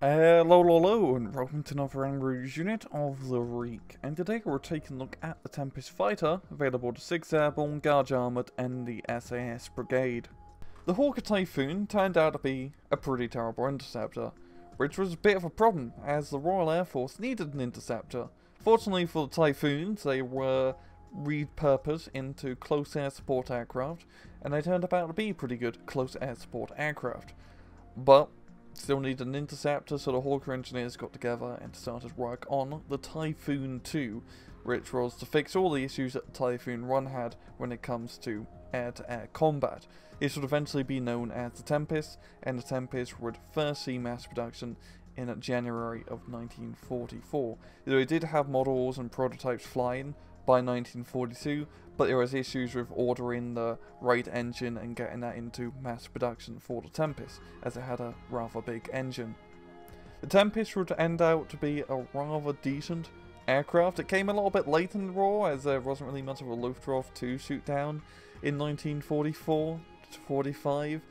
Hello, and welcome to another Angry unit of the week. And today we're taking a look at the Tempest fighter, available to 6 Airborne, Guard Armoured, and the SAS Brigade. The Hawker Typhoon turned out to be a pretty terrible interceptor, which was a bit of a problem, as the Royal Air Force needed an interceptor. Fortunately for the Typhoons, they were repurposed into close air support aircraft, and they turned out to be pretty good close air support aircraft. But still needed an interceptor, so the Hawker engineers got together and started work on the Typhoon 2, which was to fix all the issues that the Typhoon 1 had when it comes to air-to-air combat. It would eventually be known as the Tempest, and the Tempest would first see mass production in January of 1944. Though it did have models and prototypes flying by 1942, but there was issues with ordering the right engine and getting that into mass production for the Tempest, as it had a rather big engine. The Tempest would end out to be a rather decent aircraft. It came a little bit late in the war, as there wasn't really much of a Luftwaffe to shoot down in 1944 to 45,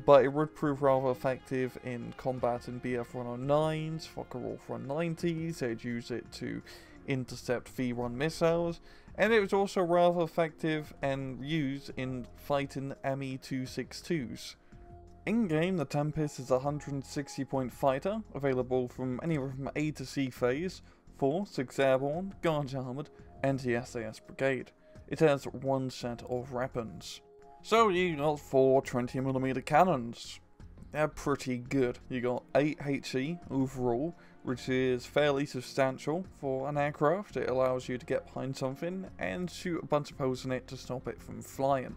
but it would prove rather effective in combat in BF-109s, Fokker-Wulf 190s. They'd use it to intercept V-1 missiles, and it was also rather effective and used in fighting Me-262s. In-game, the Tempest is a 160-point fighter, available from anywhere from A to C phase, for 6 Airborne, Guard Armoured, and the SAS Brigade. It has one set of weapons. So you got 4 20mm cannons. They're pretty good. You got 8 HE overall, which is fairly substantial for an aircraft. It allows you to get behind something and shoot a bunch of holes in it to stop it from flying.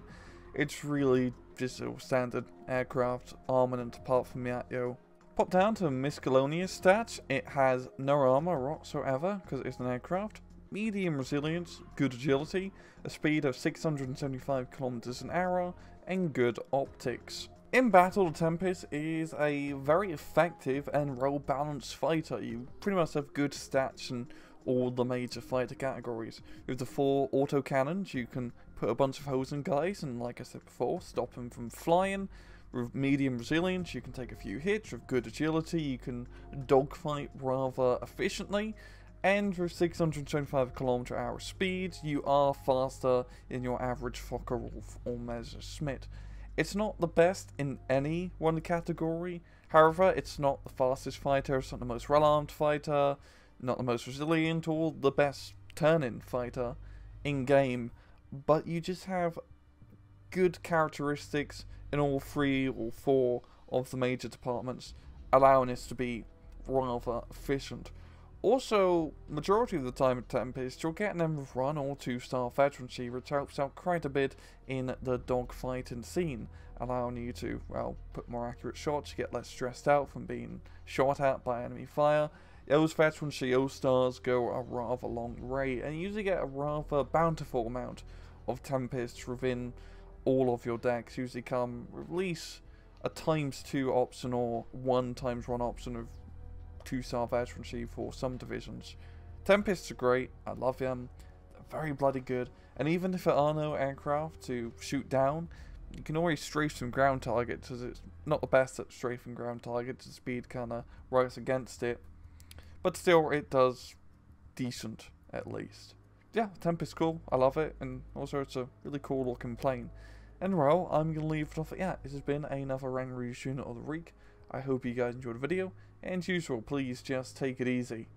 It's really just a standard aircraft armament apart from that, yo. Pop down to miscellaneous stats. It has no armor whatsoever because it's an aircraft. Medium resilience, good agility, a speed of 675 km an hour, and good optics. In battle, the Tempest is a very effective and well-balanced fighter. You pretty much have good stats in all the major fighter categories. With the 4 autocannons, you can put a bunch of holes in guys and, like I said before, stop them from flying. With medium resilience, you can take a few hits. With good agility, you can dogfight rather efficiently. And with 625 km/h speed, you are faster than your average Fokker-Wulf or Messerschmitt. It's not the best in any one category. However, it's not the fastest fighter, it's not the most well-armed fighter, not the most resilient, or the best turn-in fighter in-game. But you just have good characteristics in all 3 or 4 of the major departments, allowing it to be rather efficient. Also, majority of the time at Tempest, you'll get an M1 or 2-star veterancy, which helps out quite a bit in the dogfighting scene, allowing you to, well, put more accurate shots, you get less stressed out from being shot at by enemy fire. Those veterancy O-stars go a rather long way, and you usually get a rather bountiful amount of Tempests within all of your decks. Usually come with at least a ×2 option or 1 × 1 option of 2-star veterancy for some divisions. Tempests are great, I love them, they're very bloody good, and even if there are no aircraft to shoot down, you can always strafe some ground targets, as it's not the best at strafing ground targets, the speed kinda works against it, but still it does decent at least. Yeah, Tempest's cool, I love it, and also it's a really cool looking plane. And well, I'm going to leave it off at that. This has been another Rank Reuse unit of the week. I hope you guys enjoyed the video, and as usual, please just take it easy.